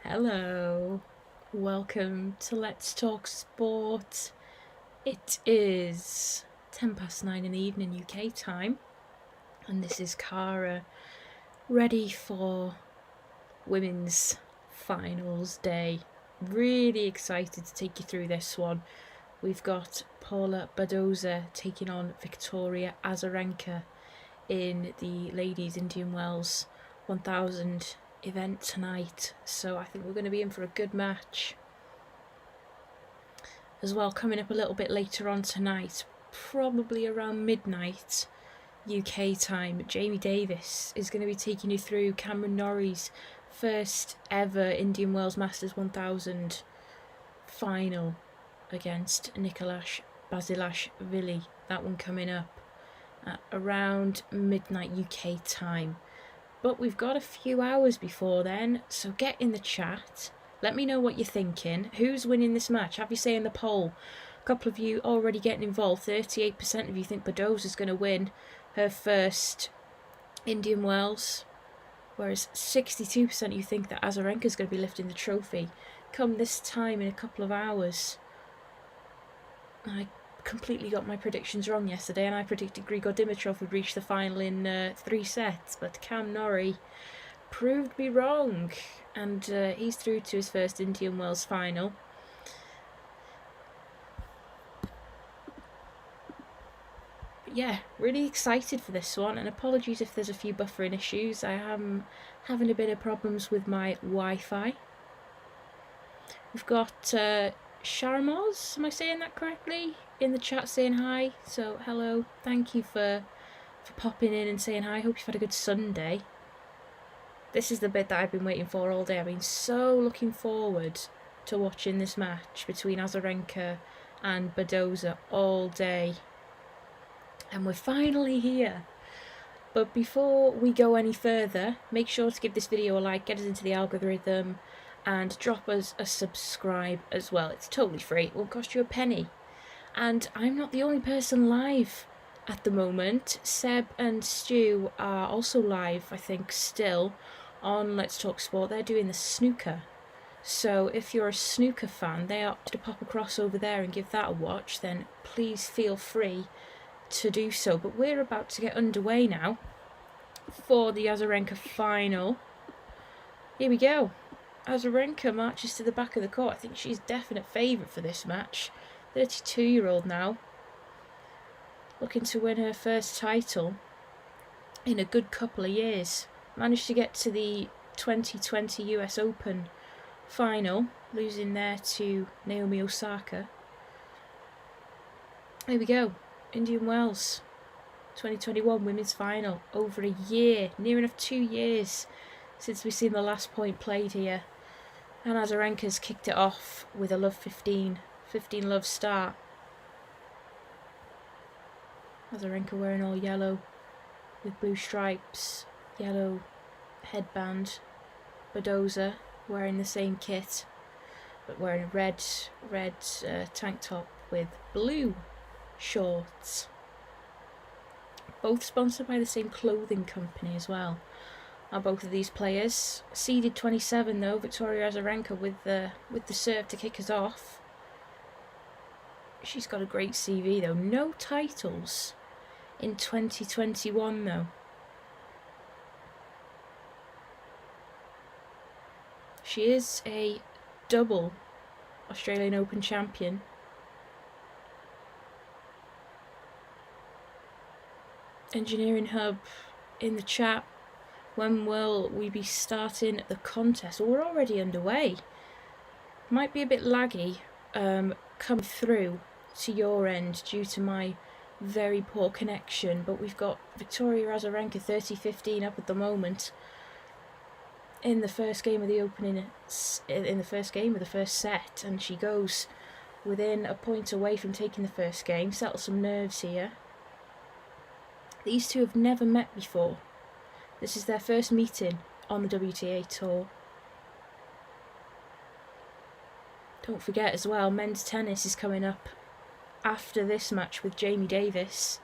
Hello, welcome to Let's Talk Sport. It is 9:10 in the evening UK time, and this is Kara, ready for women's finals day. Really excited to take you through this one. We've got Paula Badosa taking on Victoria Azarenka in the Ladies Indian Wells 1000 event tonight, so I think we're going to be in for a good match. As well, coming up a little bit later on tonight, probably around midnight UK time, Jamie Davis is going to be taking you through Cameron Norrie's first ever Indian Wells Masters 1000 final against Nicolas Basilashvili. That one coming up at around midnight UK time. But we've got a few hours before then, so get in the chat. Let me know what you're thinking. Who's winning this match? Have you say in the poll? A couple of you already getting involved. 38% of you think Badosa's going to win her first Indian Wells, whereas 62% of you think that Azarenka's going to be lifting the trophy come this time in a couple of hours. I completely got my predictions wrong yesterday, and I predicted Grigor Dimitrov would reach the final in 3 sets, but Cam Norrie proved me wrong, and he's through to his first Indian Wells final. But yeah, really excited for this one, and apologies if there's a few buffering issues. I am having a bit of problems with my Wi-Fi. We've got Sharmoz, am I saying that correctly, in the chat saying hi, so hello, thank you for popping in and saying hi. Hope you've had a good Sunday. This is the bit that I've been waiting for all day. I've been so looking forward to watching this match between Azarenka and Badosa all day, and we're finally here. But before we go any further, make sure to give this video a like, get us into the algorithm, and drop us a subscribe as well. It's totally free, it won't cost you a penny. And I'm not the only person live at the moment. Seb and Stu are also live, I think, still on Let's Talk Sport. They're doing the snooker. So if you're a snooker fan, they are to pop across over there and give that a watch, then please feel free to do so. But we're about to get underway now for the Azarenka final. Here we go. Azarenka marches to the back of the court. I think she's definite favourite for this match. 32-year-old now, looking to win her first title in a good couple of years. Managed to get to the 2020 US Open final, losing there to Naomi Osaka. Here we go, Indian Wells 2021 women's final. Over a year, near enough 2 years since we've seen the last point played here. And Azarenka's kicked it off with a love 15 love start. Azarenka wearing all yellow with blue stripes, yellow headband. Badosa wearing the same kit, but wearing a red tank top with blue shorts. Both sponsored by the same clothing company as well are both of these players. Seeded 27 though, Victoria Azarenka with the serve to kick us off. She's got a great CV though. No titles in 2021 though. She is a double Australian Open champion. Engineering Hub in the chat. When will we be starting the contest? Well, we're already underway. Might be a bit laggy come through to your end due to my very poor connection, but we've got Victoria Azarenka 30-15 up at the moment in the first game of the opening, in the first game of the first set, and she goes within a point away from taking the first game. Settle some nerves here. These two have never met before. This is their first meeting on the WTA tour. Don't forget as well, men's tennis is coming up after this match with Jamie Davis.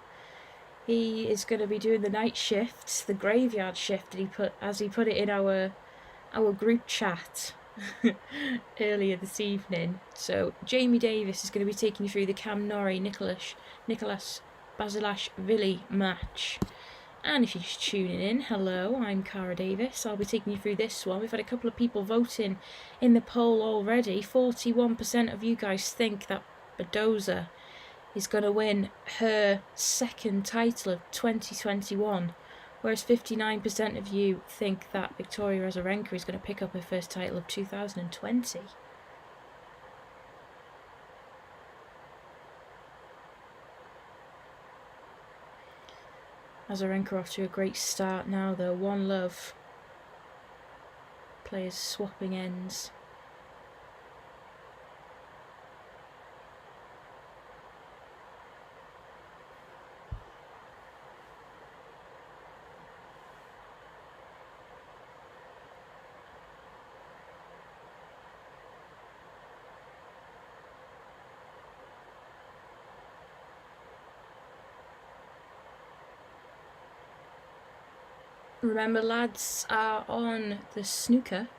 He is going to be doing the night shift, the graveyard shift, as he put it in our group chat earlier this evening. So Jamie Davis is going to be taking you through the Cam Norrie Nicolas Basilashvili match. And if you're just tuning in, hello, I'm Kara Davies. I'll be taking you through this one. We've had a couple of people voting in the poll already. 41% of you guys think that Badosa is going to win her second title of 2021, whereas 59% of you think that Victoria Azarenka is going to pick up her first title of 2020. Azarenka off to a great start now though. 1-love. Players swapping ends. Remember, lads are on the snooker.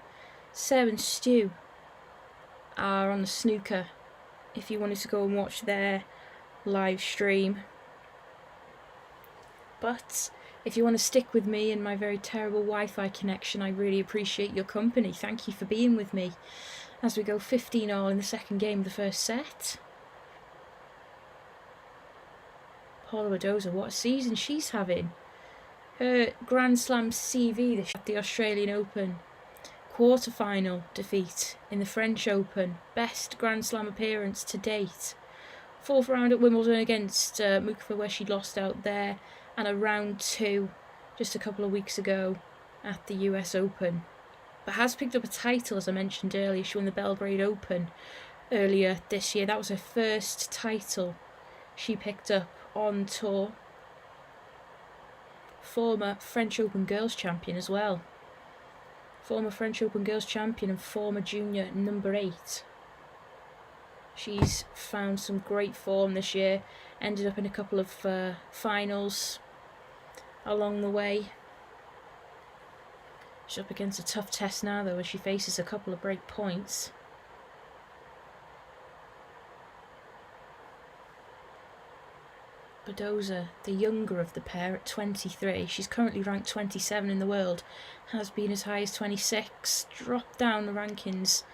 Seb and Stu are on the snooker if you wanted to go and watch their live stream. But if you want to stick with me and my very terrible Wi-Fi connection, I really appreciate your company. Thank you for being with me as we go 15-all in the second game of the first set. Paula Badosa, what a season she's having. Her Grand Slam CV this at the Australian Open. Quarter-final defeat in the French Open. Best Grand Slam appearance to date. 4th round at Wimbledon against Mukova, where she lost out there. And a round 2 just a couple of weeks ago at the US Open. But has picked up a title, as I mentioned earlier. She won the Belgrade Open earlier this year. That was her first title she picked up on tour. Former French Open Girls Champion as well. Former French Open Girls Champion and former junior number 8. She's found some great form this year. Ended up in a couple of finals along the way. She's up against a tough test now though, as she faces a couple of break points. Badosa, the younger of the pair, at 23. She's currently ranked 27 in the world. Has been as high as 26. Dropped down the rankings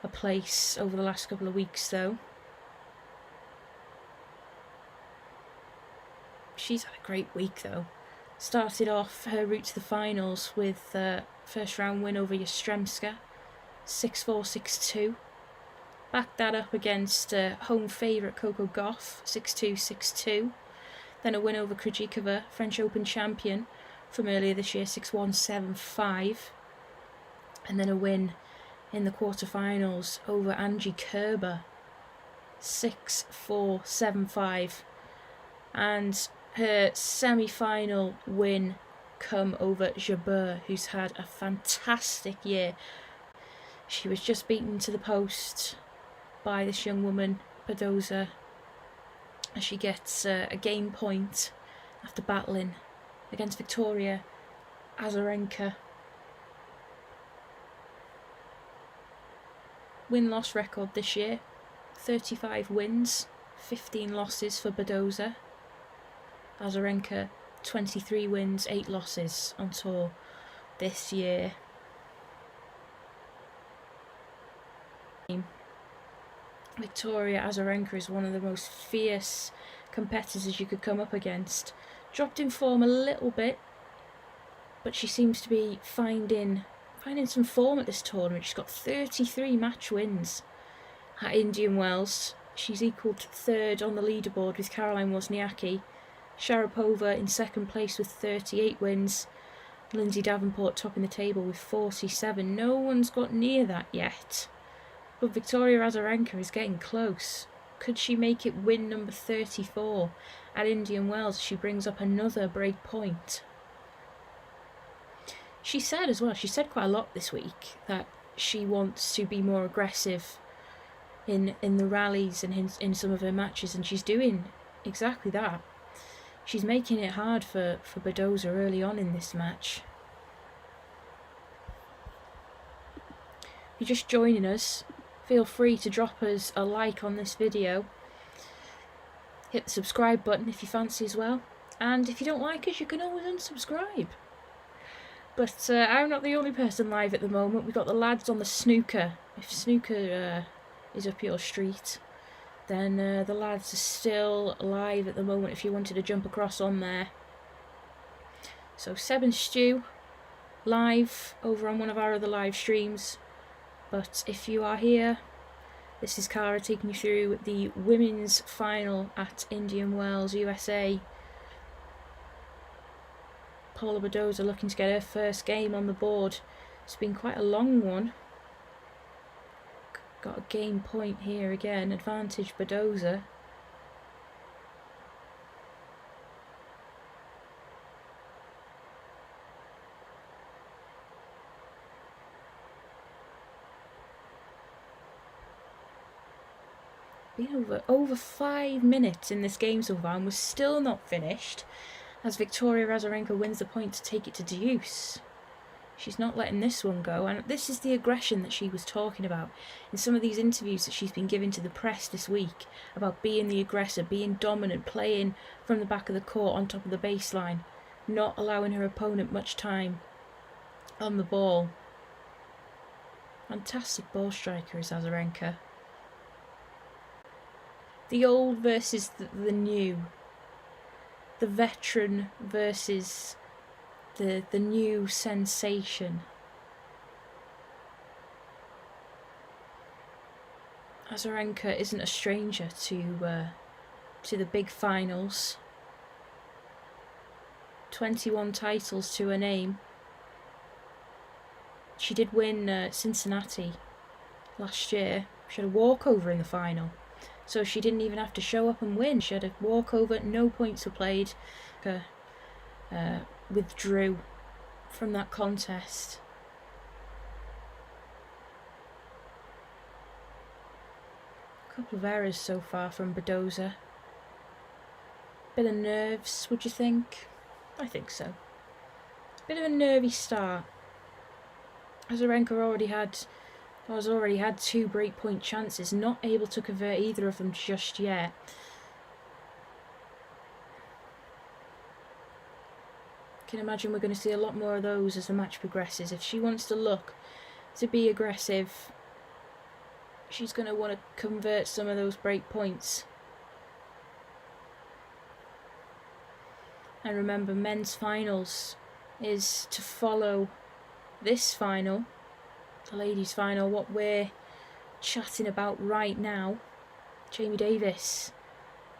a place over the last couple of weeks though. She's had a great week though. Started off her route to the finals with first round win over Yastremska. 6-4, 6-2. Backed that up against home favourite Coco Gauff. 6-2, 6-2. Then a win over Krejcikova, French Open champion from earlier this year, 6-1, 7-5. And then a win in the quarterfinals over Angie Kerber, 6-4, 7-5. And her semi-final win come over Jabeur, who's had a fantastic year. She was just beaten to the post by this young woman, Badosa, as she gets a game point after battling against Victoria Azarenka. Win-loss record this year, 35 wins, 15 losses for Badosa. Azarenka, 23 wins, 8 losses on tour this year. Victoria Azarenka is one of the most fierce competitors you could come up against. Dropped in form a little bit, but she seems to be finding some form at this tournament. She's got 33 match wins at Indian Wells. She's equalled 3rd on the leaderboard with Caroline Wozniacki. Sharapova in 2nd place with 38 wins. Lindsay Davenport topping the table with 47. No one's got near that yet. But Victoria Azarenka is getting close. Could she make it win number 34 at Indian Wells? She brings up another break point. She said as well, she said quite a lot this week, that she wants to be more aggressive in the rallies and in some of her matches, and she's doing exactly that. she's making it hard for Badosa early on in this match. If you're just joining us, feel free to drop us a like on this video. Hit the subscribe button if you fancy as well. And if you don't like us, you can always unsubscribe. But I'm not the only person live at the moment. We've got the lads on the snooker. If snooker is up your street, then the lads are still live at the moment if you wanted to jump across on there. So Seb and Stu live over on one of our other live streams. But if you are here, this is Kara taking you through the women's final at Indian Wells, USA. Paula Badosa looking to get her first game on the board. It's been quite a long one. Got a game point here again, advantage Badosa. Been over 5 minutes in this game so far and we're still not finished, as Victoria Azarenka wins the point to take it to deuce. She's not letting this one go, and this is the aggression that she was talking about in some of these interviews that she's been giving to the press this week, about being the aggressor, being dominant, playing from the back of the court on top of the baseline, not allowing her opponent much time on the ball. Fantastic ball striker is Azarenka. The old versus the new. The veteran versus the new sensation. Azarenka isn't a stranger to the big finals. 21 titles to her name. She did win Cincinnati last year. She had a walkover in the final. So she didn't even have to show up and win. She had a walkover, no points were played. Withdrew from that contest. A couple of errors so far from Badosa. Bit of nerves, would you think? I think so. Bit of a nervy start. Azarenka has already had 2 breakpoint chances, not able to convert either of them just yet. I can imagine we're going to see a lot more of those as the match progresses. If she wants to look to be aggressive, she's going to want to convert some of those breakpoints. And remember, men's finals is to follow this final, the ladies' final, what we're chatting about right now. Jamie Davis,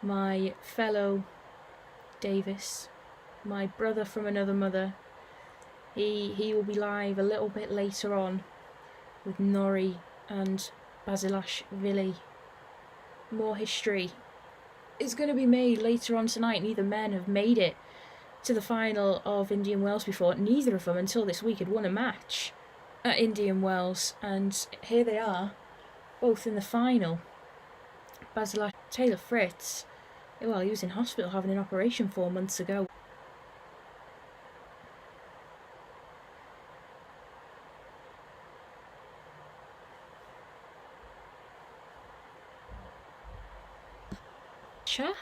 my fellow Davis, my brother from another mother, he will be live a little bit later on with Norrie and Basilashvili. More history is going to be made later on tonight. Neither men have made it to the final of Indian Wells before. Neither of them until this week had won a match at Indian Wells, and here they are, both in the final. Taylor Fritz, well, he was in hospital having an operation 4 months ago.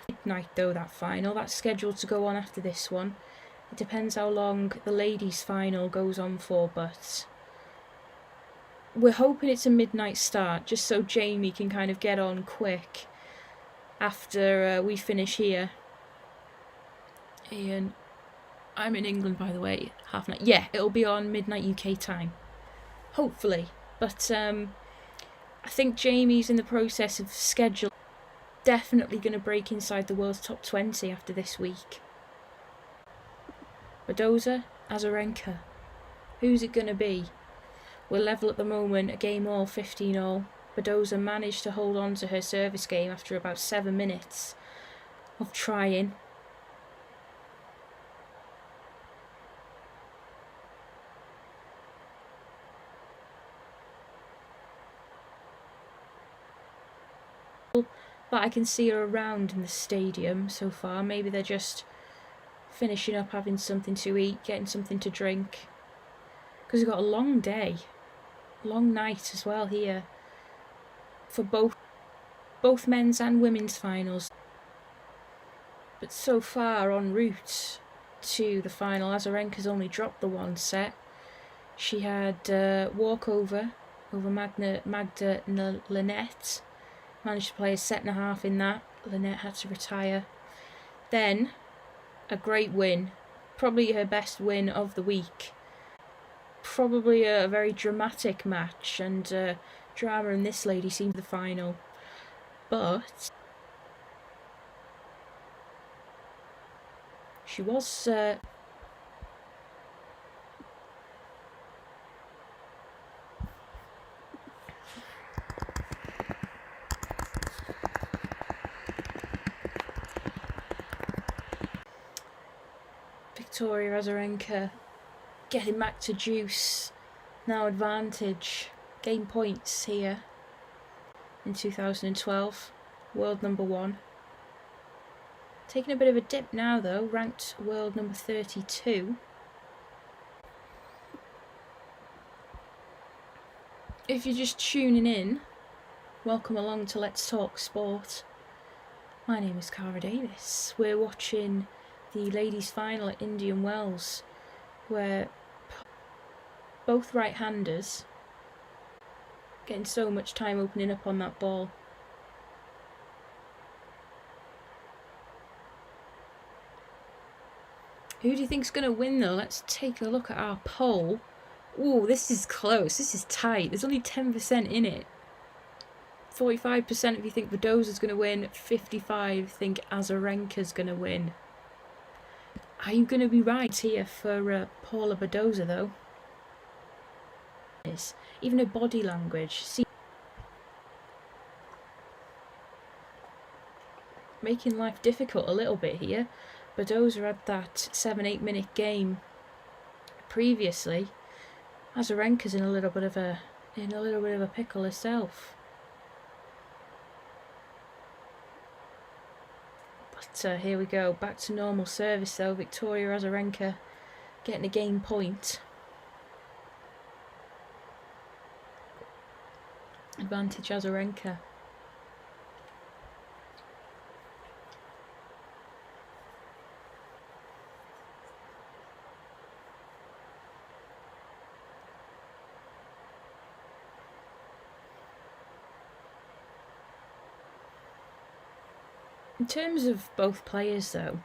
Midnight though, that final, that's scheduled to go on after this one. It depends how long the ladies' final goes on for, but we're hoping it's a midnight start, just so Jamie can kind of get on quick after we finish here. And I'm in England, by the way, half night. Yeah, it'll be on midnight UK time, hopefully. But I think Jamie's in the process of schedule. Definitely going to break inside the world's top 20 after this week. Badosa, Azarenka. Who's it going to be? We're level at the moment, a game all, 15-all. Badosa managed to hold on to her service game after about 7 minutes of trying. But I can see her around in the stadium so far. Maybe they're just finishing up, having something to eat, getting something to drink, because we've got a long day, long night as well here for both men's and women's finals. But so far en route to the final, Azarenka's only dropped the one set. She had walkover over Magda Linette, managed to play a set and a half in that. Linette had to retire. Then a great win, probably her best win of the week. Probably a very dramatic match, and drama in this lady seemed the final. But she was Victoria Azarenka getting back to juice, now advantage, game points here in 2012, world number 1. Taking a bit of a dip now though, ranked world number 32. If you're just tuning in, welcome along to Let's Talk Sport. My name is Kara Davies. We're watching the ladies' final at Indian Wells, where both right-handers getting so much time opening up on that ball. Who do you think's going to win though? Let's take a look at our poll. Ooh, this is close. This is tight. There's only 10% in it. 45% of you think Badosa's going to win. 55% think Azarenka's going to win. Are you going to be right here for Paula Badosa though? Even her body language. See, making life difficult a little bit here. Badosa had that 7-8 minute game previously. Azarenka's in a little bit of a pickle herself. But here we go, back to normal service though. Victoria Azarenka getting a game point. Advantage Azarenka. In terms of both players though,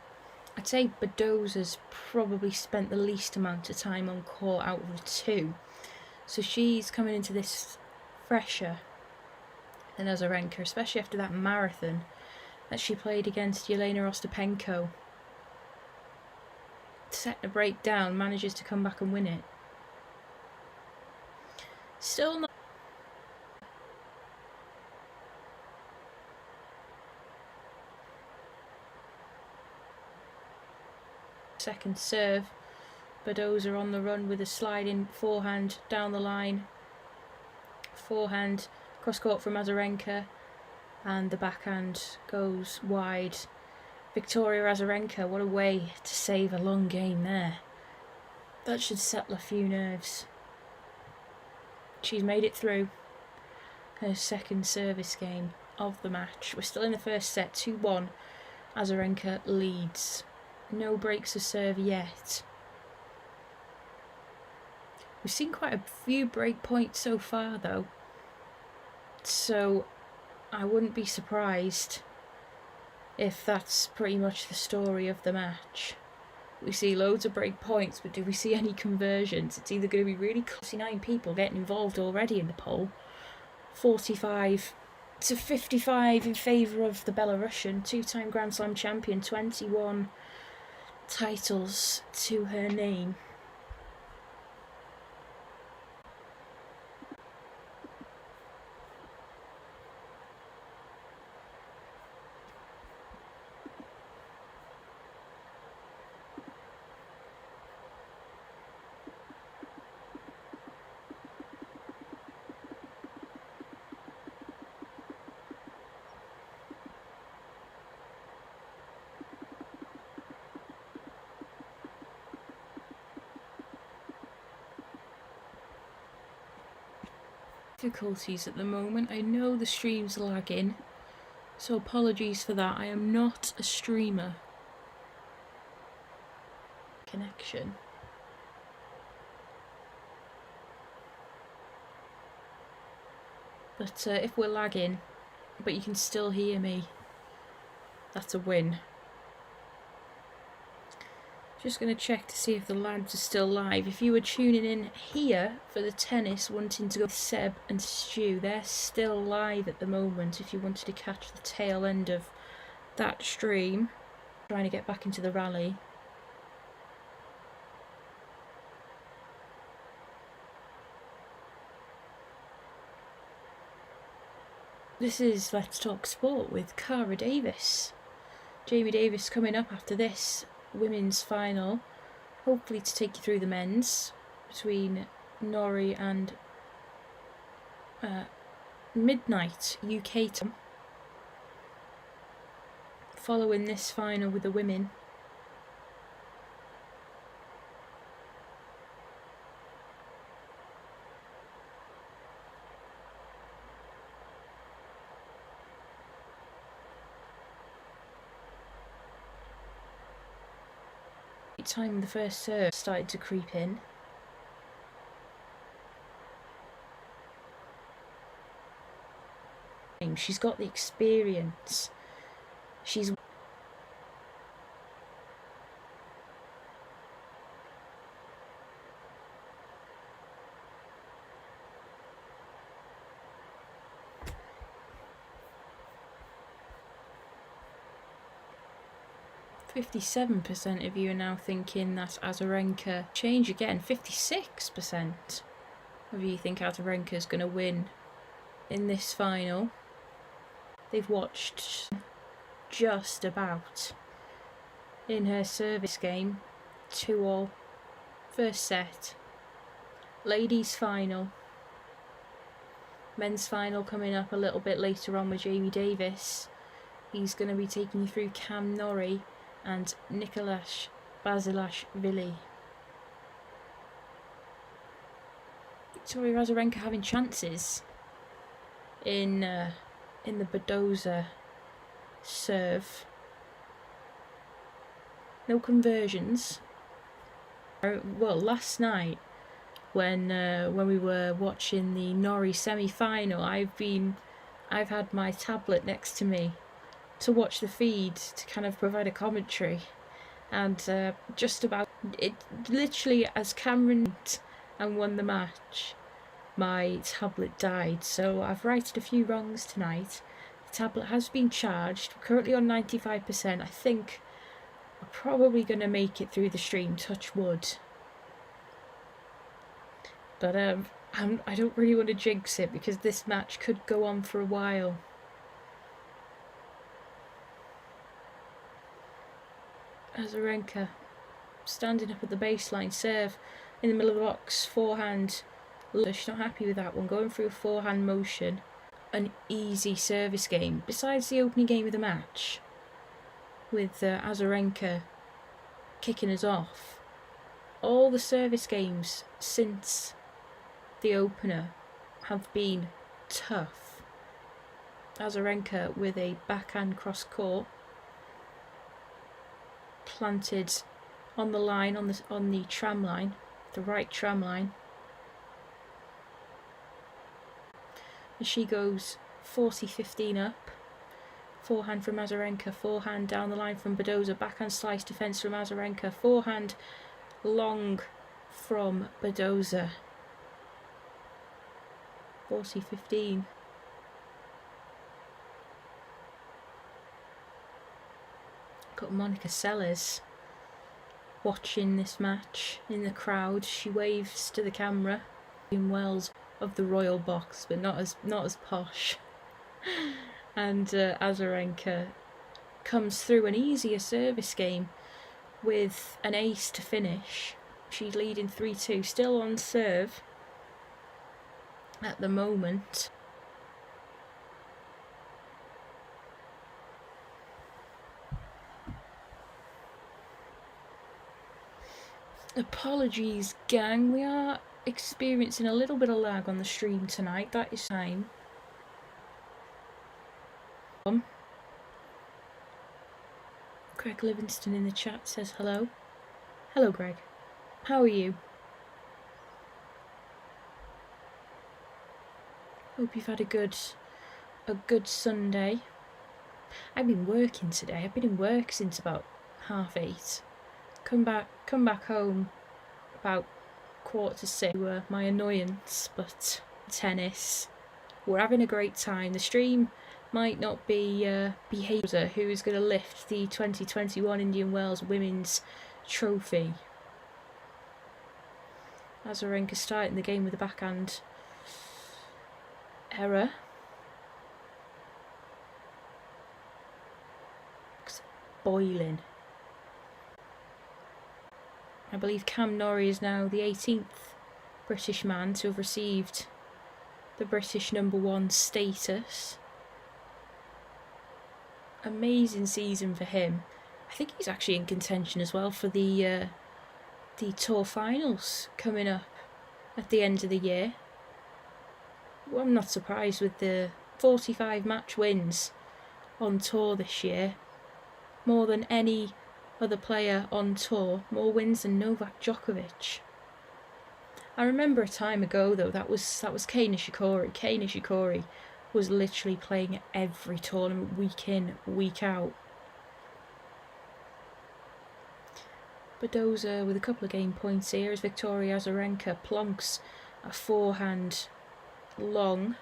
I'd say Badosa's probably spent the least amount of time on court out of the two. So she's coming into this fresher than Azarenka, especially after that marathon that she played against Yelena Ostapenko. Setting a break down, manages to come back and win it. Still not second serve. Badosa on the run with a sliding forehand down the line. Forehand cross court from Azarenka, and the backhand goes wide. Victoria Azarenka, what a way to save a long game there. That should settle a few nerves. She's made it through her second service game of the match. We're still in the first set, 2-1. Azarenka leads. No breaks of serve yet. We've seen quite a few break points so far though, so I wouldn't be surprised if that's pretty much the story of the match. We see loads of break points, but do we see any conversions? It's either going to be really close. 9 people getting involved already in the poll. 45 to 55 in favour of the Belarusian, 2-time Grand Slam champion, 21 titles to her name. Difficulties at the moment. I know the stream's lagging, so apologies for that. I am not a streamer. Connection. But if we're lagging, but you can still hear me, that's a win. Just going to check to see if the lads are still live. If you were tuning in here for the tennis, wanting to go with Seb and Stu, they're still live at the moment. If you wanted to catch the tail end of that stream, trying to get back into the rally. This is Let's Talk Sport with Kara Davies. Jamie Davis coming up after this women's final, hopefully to take you through the men's between Norrie and midnight UK time. Following this final with the women. Time the first serve started to creep in. She's got the experience. She's 57% of you are now thinking that Azarenka change again. 56% of you think Azarenka is going to win in this final. They've watched just about in her service game. 2-all. First set. Ladies final. Men's final coming up a little bit later on with Jamie Davis. He's going to be taking you through Cam Norrie and Nicolas Basilashvili. Victoria Azarenka having chances in the Badosa serve. No conversions. Well, last night when we were watching the Norrie semi-final, I've had my tablet next to me to watch the feed to kind of provide a commentary, and just about it, literally as Cameron and won the match, my tablet died. So I've righted a few wrongs tonight. The tablet has been charged. We're currently on 95%. I think we're probably going to make it through the stream, touch wood. But I don't really want to jinx it because this match could go on for a while. Azarenka standing up at the baseline, serve in the middle of the box, forehand. She's not happy with that one, going through a forehand motion. An easy service game, besides the opening game of the match, with Azarenka kicking us off. All the service games since the opener have been tough. Azarenka with a backhand cross court, planted on the line, on the tram line, the right tram line. As she goes 40-15 up. Forehand from Azarenka, forehand down the line from Badosa, backhand slice defence from Azarenka, forehand long from Badosa. 40-15. Got Monica Seles watching this match in the crowd. She waves to the camera. In Wells of the Royal Box, but not as posh. And Azarenka comes through an easier service game with an ace to finish. She's leading 3-2, still on serve at the moment. Apologies, gang. We are experiencing a little bit of lag on the stream tonight. That is time. Greg Livingston in the chat says hello. Hello, Greg. How are you? Hope you've had a good Sunday. I've been working today. I've been in work since about 8:30. Come back home about 5:45. My annoyance, but tennis. We're having a great time. The stream might not be behaviour who is going to lift the 2021 Indian Wells Women's Trophy. Azarenka starting the game with a backhand error. It's boiling. I believe Cam Norrie is now the 18th British man to have received the British #1 status. Amazing season for him. I think he's actually in contention as well for the tour finals coming up at the end of the year. Well, I'm not surprised with the 45 match wins on tour this year. More than any other player on tour. More wins than Novak Djokovic. I remember a time ago though that was Kei Nishikori. Kei Nishikori was literally playing every tournament week in, week out. Badosa with a couple of game points here as Victoria Azarenka plonks a forehand long.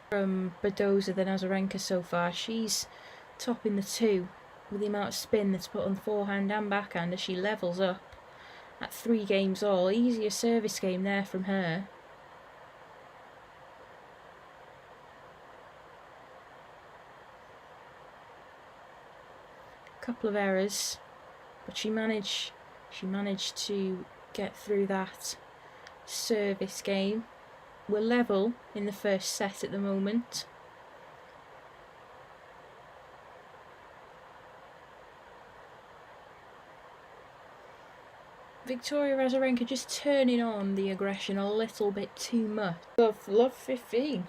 From Badosa than Azarenka so far. She's topping the two with the amount of spin that's put on forehand and backhand as she levels up at 3 games all. Easier service game there from her. Couple of errors, but she managed to get through that service game. We're level in the first set at the moment. Victoria Azarenka just turning on the aggression a little bit too much. Love 15.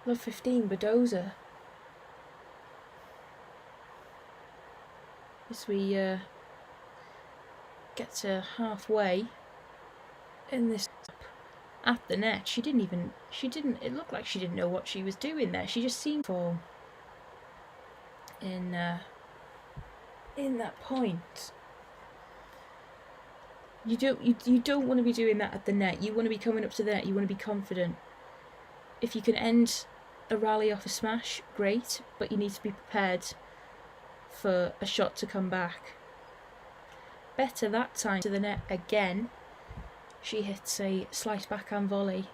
Love 15, Badosa. As we get to halfway in this at the net, it looked like she didn't know what she was doing there. She just seemed to fall in that point. You don't want to be doing that at the net. You want to be coming up to the net. You want to be confident. If you can end a rally off a smash, great, but you need to be prepared for a shot to come back. Better that time to the net again. She hits a slice backhand volley.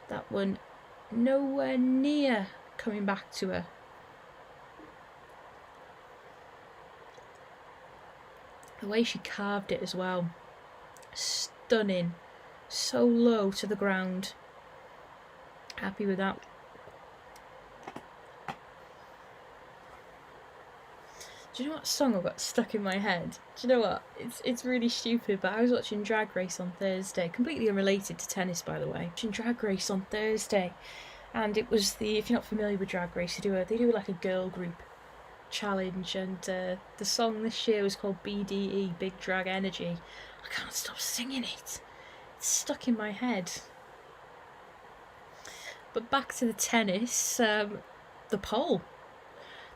That one nowhere near coming back to her. The way she carved it as well. Stunning. So low to the ground. Happy with that. Do you know what song I've got stuck in my head? Do you know what? It's really stupid, but I was watching Drag Race on Thursday. Completely unrelated to tennis, by the way. Watching Drag Race on Thursday. And it was if you're not familiar with Drag Race, they do like a girl group challenge, and the song this year was called BDE, Big Drag Energy. I can't stop singing it. It's stuck in my head. But back to the tennis, the poll.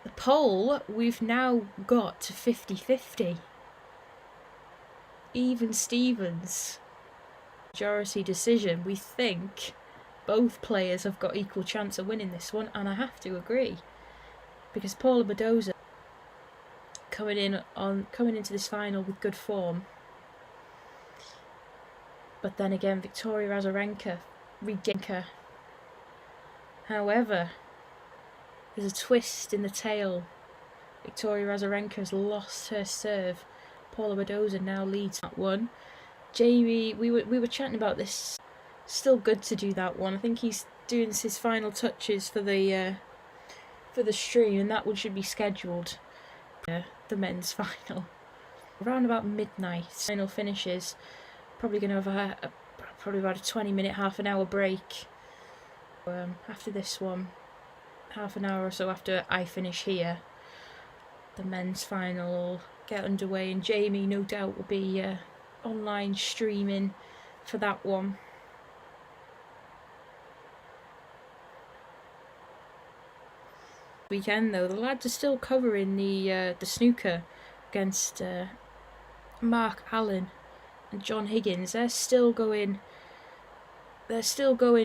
The poll, we've now got to 50-50. Even Stevens. Majority decision. We think both players have got equal chance of winning this one, and I have to agree. Because Paula Badosa coming into this final with good form. But then again, Victoria Azarenka regained her. However, there's a twist in the tail. Victoria Azarenka has lost her serve. Paula Badosa now leads that one. Jamie, we were chatting about this. Still good to do that one. I think he's doing his final touches for the for the stream, and that one should be scheduled. The men's final. Around about midnight, final finishes. Probably going to have probably about a 20-minute, half an hour break. After this one, half an hour or so after I finish here, the men's final will get underway, and Jamie no doubt will be online streaming for that one. Weekend though, the lads are still covering the snooker against Mark Allen and John Higgins. They're still going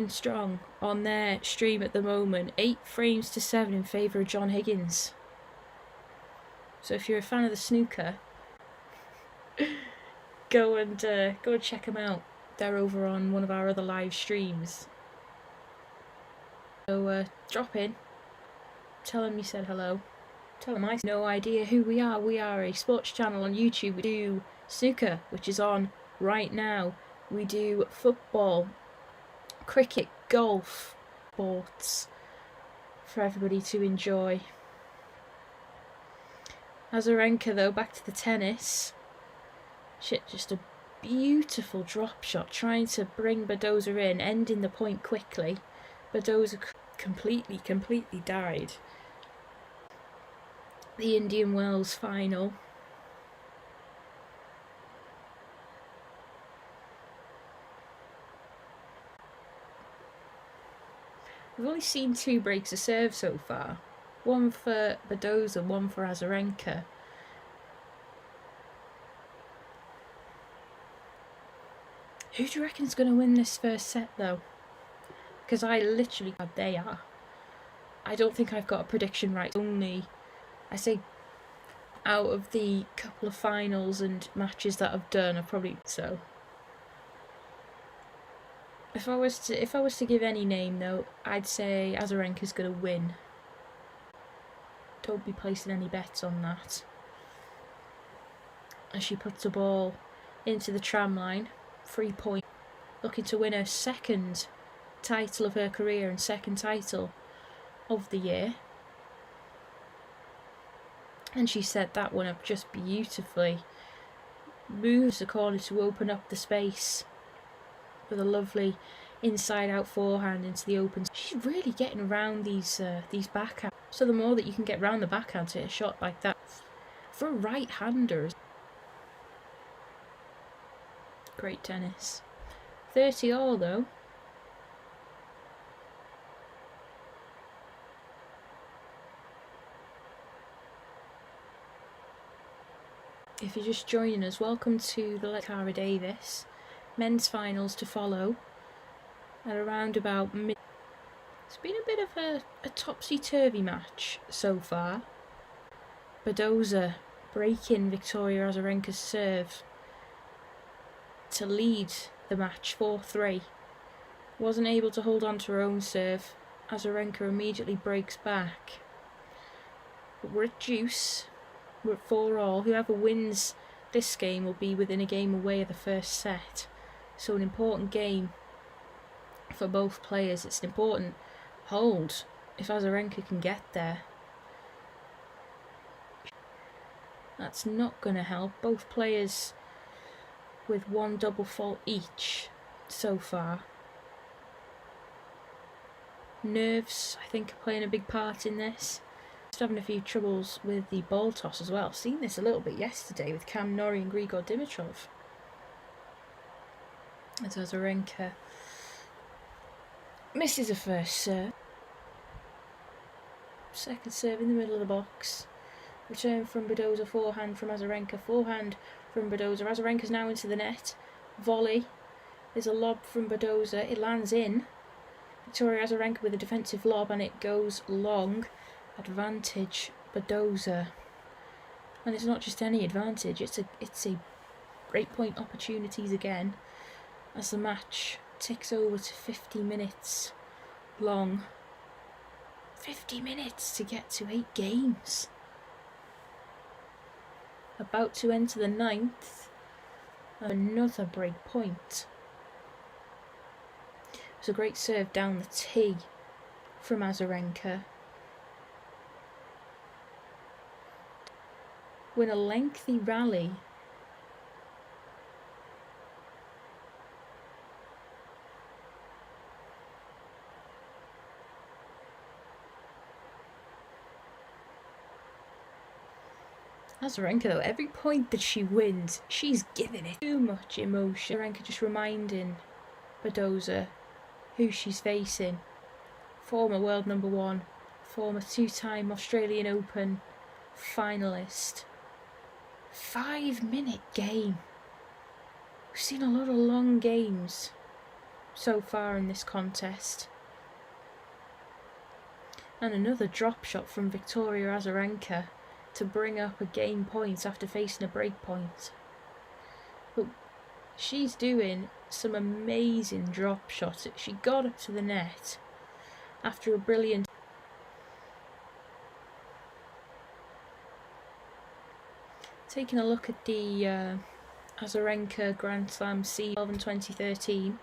strong on their stream at the moment. 8 frames to 7 in favour of John Higgins. So if you're a fan of the snooker, go and check them out. They're over on one of our other live streams. So drop in, tell them you said hello. Tell them I have no idea who we are. We are a sports channel on YouTube. We do snooker, which is on right now. We do football, cricket, golf, sports for everybody to enjoy. Azarenka though, back to the tennis. Shit, just a beautiful drop shot, trying to bring Badosa in, ending the point quickly. Badosa completely died. The Indian Wells final. We've only seen 2 breaks of serve so far. One for Badosa, one for Azarenka. Who do you reckon is going to win this first set though? Because I literally, they are. I don't think I've got a prediction right. Only, I say, out of the couple of finals and matches that I've done, I've probably so. If I was to give any name though, I'd say Azarenka's gonna win. Don't be placing any bets on that. As she puts the ball into the tram line, 3 point, looking to win her second title of her career and second title of the year. And she set that one up just beautifully. Moves the corner to open up the space with a lovely inside-out forehand into the open. She's really getting around these backhands. So the more that you can get round the backhand to hit a shot like that, for a right-hander, great tennis. 30 all though. If you're just joining us, welcome to the Kara Davies. Men's finals to follow at around about mid. It's been a bit of a topsy-turvy match so far. Badosa breaking Victoria Azarenka's serve to lead the match 4-3. Wasn't able to hold on to her own serve. Azarenka immediately breaks back. But we're at deuce. We're at 4 all. Whoever wins this game will be within a game away of the first set. So an important game for both players. It's an important hold if Azarenka can get there. That's not going to help. Both players with 1 double fault each so far. Nerves, I think, are playing a big part in this. Just having a few troubles with the ball toss as well. I've seen this a little bit yesterday with Cam Norrie and Grigor Dimitrov. As Azarenka misses a first serve. Second serve in the middle of the box. Return from Badosa, forehand from Azarenka, forehand from Badosa. Azarenka's now into the net. Volley. There's a lob from Badosa. It lands in. Victoria Azarenka with a defensive lob and it goes long. Advantage Badosa. And it's not just any advantage, it's a break point opportunities again as the match ticks over to 50 minutes long. 50 minutes to get to 8 games. About to enter the 9th. Another break point. It's a great serve down the tee from Azarenka. win a lengthy rally. Azarenka, though, every point that she wins, she's giving it too much emotion. Azarenka just reminding Badosa who she's facing. Former world number one, former two-time Australian Open finalist. 5-minute game. We've seen a lot of long games so far in this contest. And another drop shot from Victoria Azarenka to bring up a game point after facing a break point. But she's doing some amazing drop shots. She got up to the net after a brilliant... Taking a look at the Azarenka Grand Slam C12 in 2013.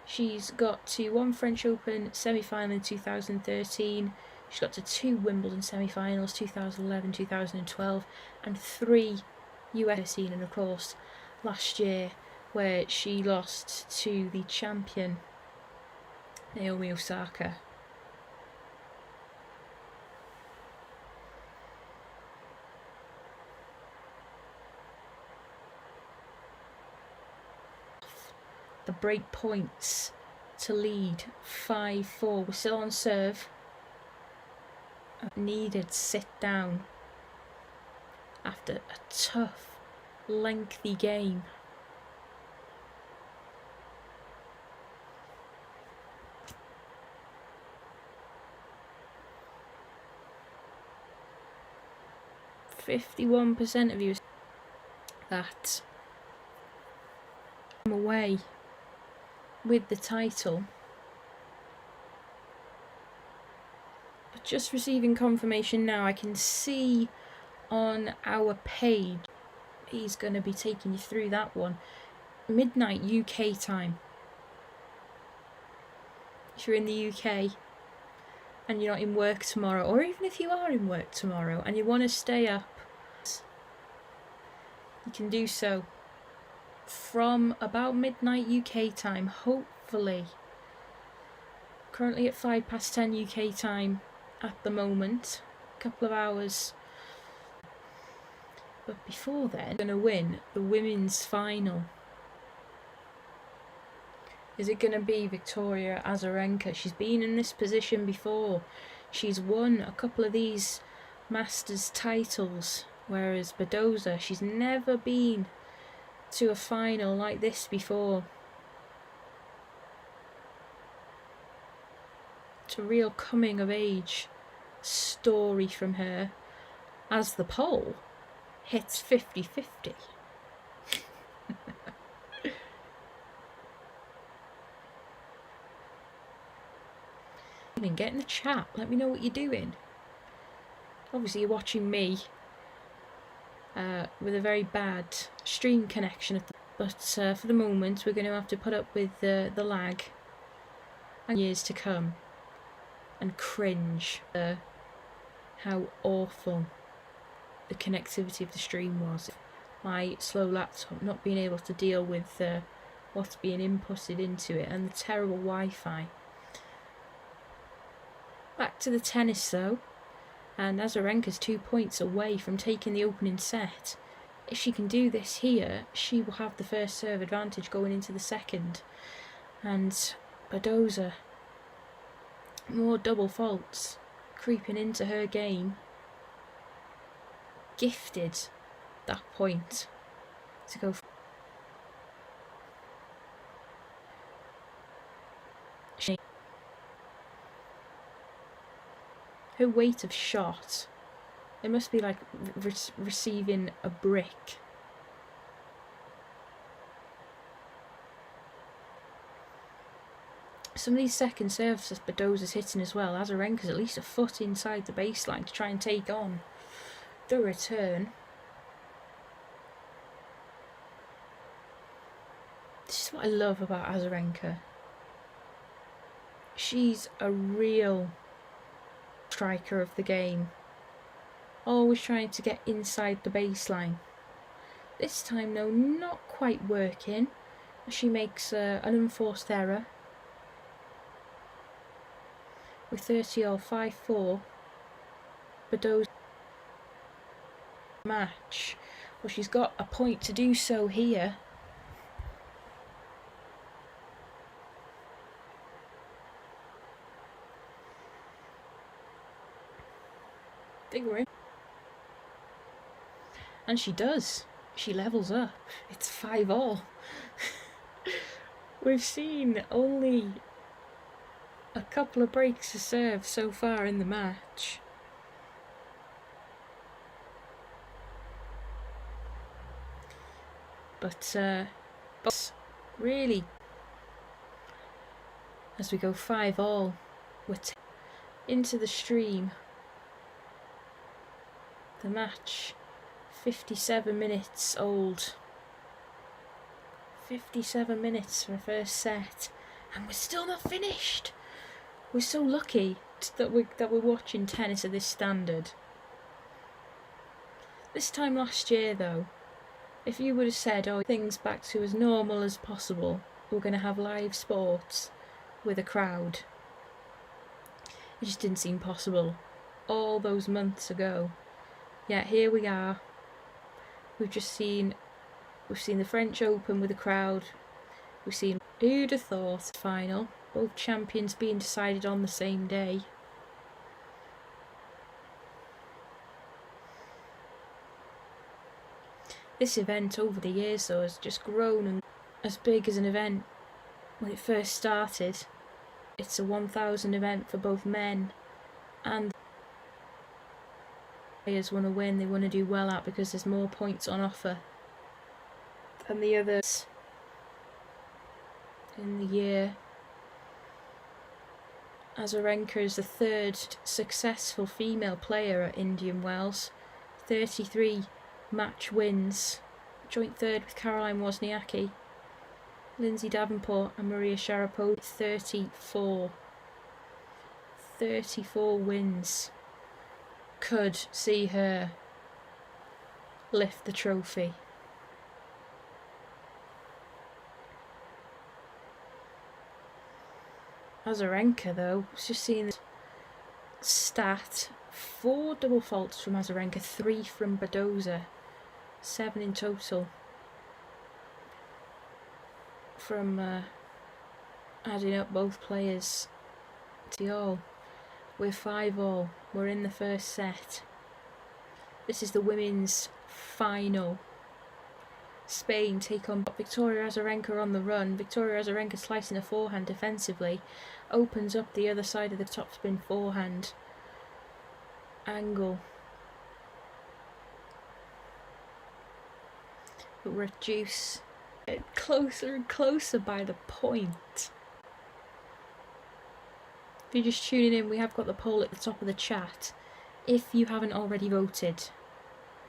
She's got to one French Open semi-final in 2013. She got to 2 Wimbledon semi-finals, 2011, 2012, and 3 US scene, and of course last year where she lost to the champion Naomi Osaka. The break points to lead 5-4. We're still on serve. Needed sit down after a tough, lengthy game. %51% of you that I'm away with the title. But just receiving confirmation now, I can see on our page he's going to be taking you through that one. Midnight UK time. If you're in the UK and you're not in work tomorrow, or even if you are in work tomorrow and you want to stay up, you can do so from about midnight UK time, hopefully. Currently at 10:05 UK time at the moment, a couple of hours. But before then, going to win the women's final. Is it going to be Victoria Azarenka? She's been in this position before. She's won a couple of these Masters titles, whereas Badosa, she's never been to a final like this before. It's a real coming of age story from her, as the poll hits 50-50. Get in the chat, let me know what you're doing. Obviously you're watching me with a very bad stream connection, but for the moment we're going to have to put up with the lag and years to come and cringe how awful the connectivity of the stream was. My slow laptop not being able to deal with what's being inputted into it, and the terrible Wi-Fi. Back to the tennis though, and Azarenka's 2 points away from taking the opening set. If she can do this here, she will have the first serve advantage going into the second. And Badosa, more double faults creeping into her game. Gifted that point to go. Her weight of shot, it must be like receiving a brick. Some of these second serves that Badosa's hitting as well, Azarenka's at least a foot inside the baseline to try and take on the return. This is what I love about Azarenka. She's a real striker of the game. always trying to get inside the baseline. This time, though, not quite working. She makes an unforced error. With 30-all, 5-4. Badosa match. Well, she's got a point to do so here. Think we're in. And she does. She levels up. It's 5-all. We've seen only a couple of breaks to serve so far in the match. But really, as we go 5-all, we're into the stream. The match, 57 minutes old. 57 minutes for a first set, and we're still not finished. We're so lucky that we're watching tennis at this standard. This time last year, though, if you would have said, "Oh, things back to as normal as possible, we're going to have live sports with a crowd," it just didn't seem possible all those months ago. Yet here we are. We've seen the French Open with a crowd. We've seen, who'd have thought, final, both champions being decided on the same day. This event over the years, though, has just grown, and as big as an event when it first started. It's a 1,000 event for both men and players want to win. They want to do well at, because there's more points on offer than the others in the year. Azarenka is the third successful female player at Indian Wells. 33 match wins, joint third with Caroline Wozniacki. Lindsay Davenport and Maria Sharapova, 34 wins. Could see her lift the trophy. Azarenka, though, was just seeing the stat: 4 double faults from Azarenka, 3 from Badosa, 7 in total from adding up both players to all. We're 5-all. We're in the first set. This is the women's final. Spain take on Victoria Azarenka on the run. Victoria Azarenka slicing a forehand defensively, opens up the other side of the topspin forehand angle. But we're at deuce. Get closer and closer by the point. If you're just tuning in, we have got the poll at the top of the chat if you haven't already voted.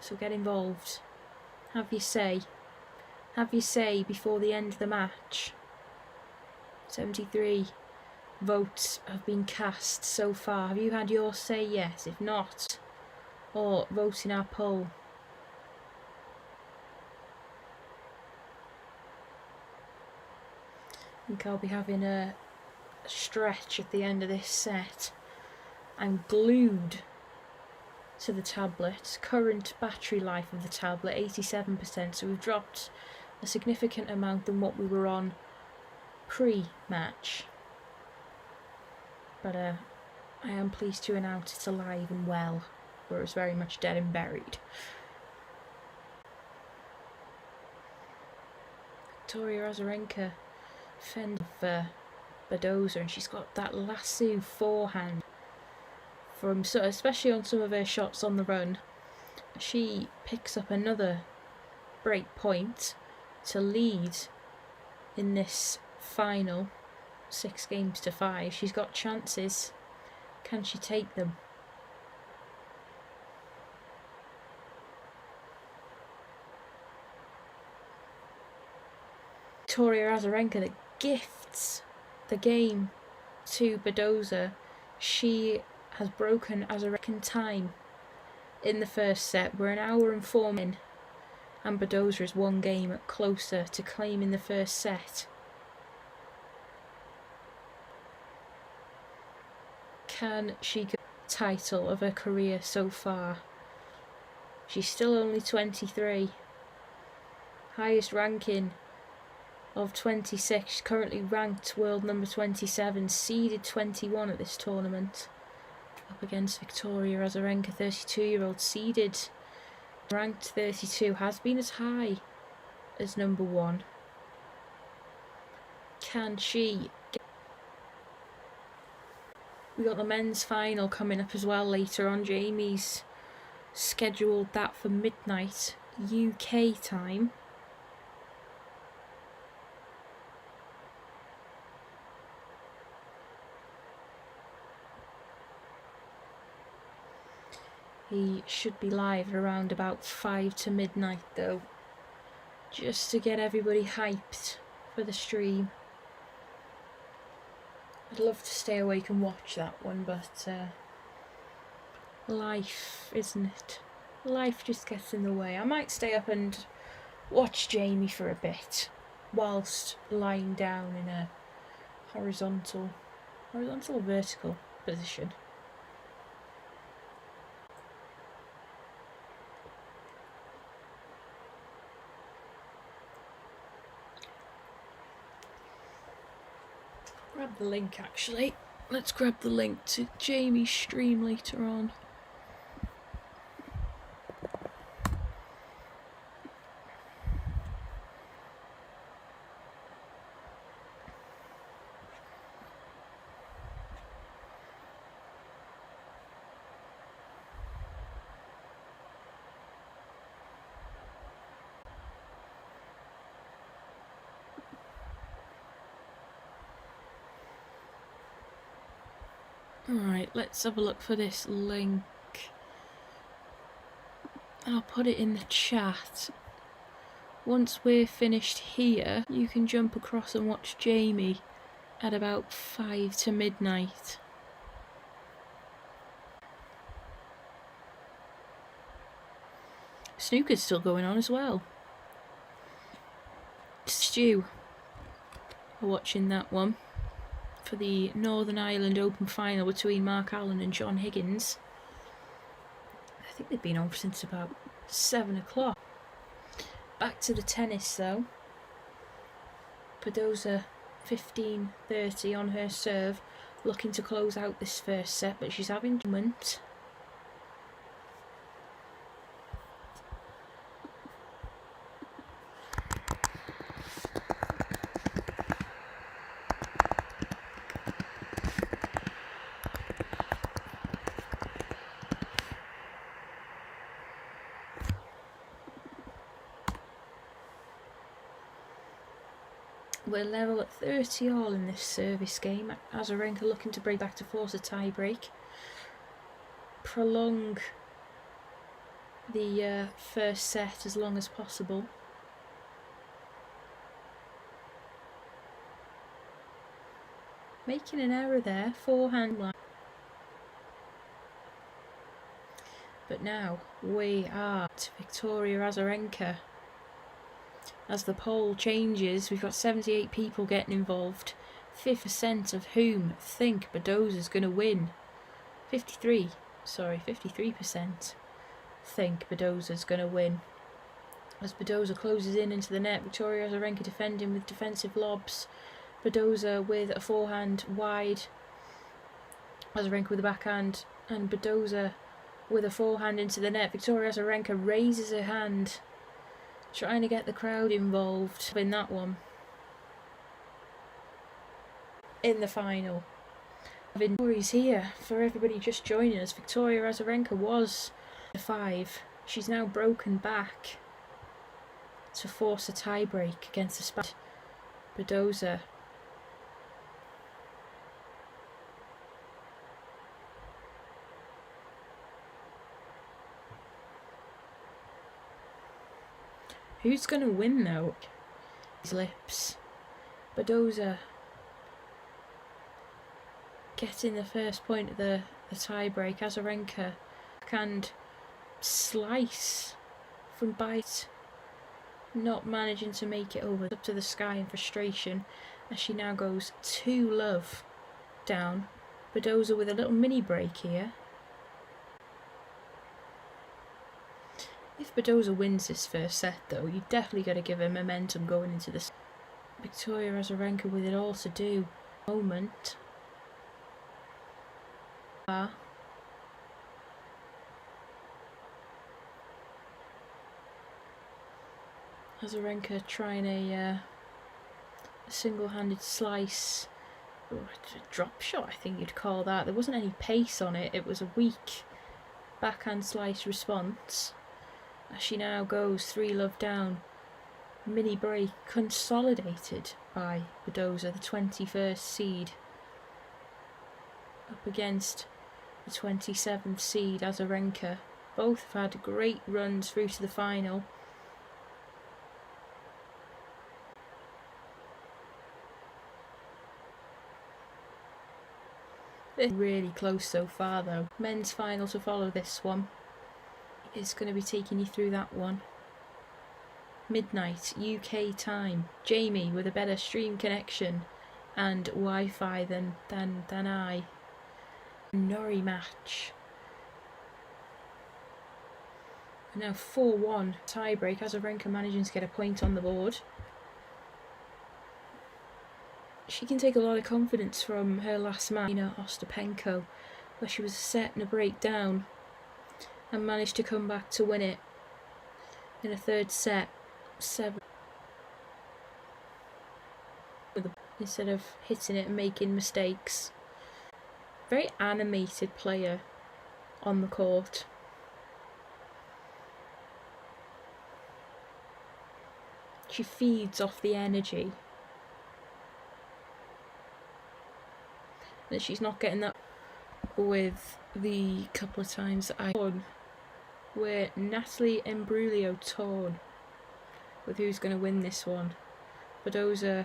So get involved. Have your say. Have your say before the end of the match. 73 votes have been cast so far. Have you had your say? Yes. If not, or vote in our poll. I think I'll be having a stretch at the end of this set. I'm glued to the tablet. Current battery life of the tablet, 87%, so we've dropped a significant amount than what we were on pre-match. But I am pleased to announce it's alive and well, whereas very much dead and buried. Victoria Azarenka fend of Badosa, and she's got that lasso forehand from, especially on some of her shots on the run. She picks up another break point to lead in this final, 6-5. She's got chances. Can she take them? Victoria Azarenka that gifts the game to Badosa. She has broken Azarenka time in the first set. We're an hour and 4 minutes in, and Badosa is one game closer to claiming the first set. Can she get the title of her career so far? She's still only 23. Highest ranking of 26. She's currently ranked world number 27, seeded 21 at this tournament. Up against Victoria Azarenka, 32-year-old, seeded, ranked 32, has been as high as number 1. Can she get... We got the men's final coming up as well later on. Jamie's scheduled that for midnight UK time. He should be live at around about 5 to midnight though, just to get everybody hyped for the stream. I'd love to stay awake and watch that one, but life, isn't it? Life just gets in the way. I might stay up and watch Jamie for a bit whilst lying down in a horizontal or vertical position. Grab the link actually. Let's grab the link to Jamie's stream later on. Alright, let's have a look for this link. I'll put it in the chat. Once we're finished here, you can jump across and watch Jamie at about 5 to midnight. Snooker's still going on as well. Stu are watching that one for the Northern Ireland Open final between Mark Allen and John Higgins. I think they've been on since about 7 o'clock. Back to the tennis though. Badosa 15-30 on her serve, looking to close out this first set, but she's having a moment. We're level at 30 all in this service game. Azarenka looking to break back to force a tie break. Prolong the first set as long as possible. Making an error there, forehand line. But now we are at Victoria Azarenka. As the poll changes, we've got 78 people getting involved, 50% of whom think Badosa's going to win. 53% think Badosa's going to win. As Badosa closes in into the net, Victoria Azarenka defending with defensive lobs. Badosa with a forehand wide. Azarenka with a backhand, and Badosa with a forehand into the net. Victoria Azarenka raises her hand, trying to get the crowd involved in that one. In the final. Victoria's here for everybody just joining us. Victoria Azarenka was the 5. She's now broken back to force a tie-break against the Spanish Badosa. Who's going to win though? His lips. Badosa getting the first point of the tie break. Azarenka and slice from Bite, not managing to make it over, up to the sky in frustration as she now goes 2-love down. Badosa with a little mini break here. If Badosa wins this first set though, you definitely got to give her momentum going into this. Victoria Azarenka with it all to do. Moment. Azarenka trying a single-handed slice, or a drop shot I think you'd call that. There wasn't any pace on it, it was a weak backhand slice response. As she now goes 3-love down, mini break consolidated by Badosa, the 21st seed, up against the 27th seed Azarenka. Both have had great runs through to the final. It's really close so far though. Men's final to follow this one. It's going to be taking you through that one. Midnight UK time. Jamie with a better stream connection and Wi-Fi than I. Norrie match. Now 4-1 tiebreak. Azarenka managing to get a point on the board. She can take a lot of confidence from her last match, Ostapenko, where she was set and a break down and managed to come back to win it in a third set, 7. Instead of hitting it and making mistakes. Very animated player on the court. She feeds off the energy. That she's not getting that with the couple of times that I won, where Natalie Imbruglia torn with who's going to win this one. Badosa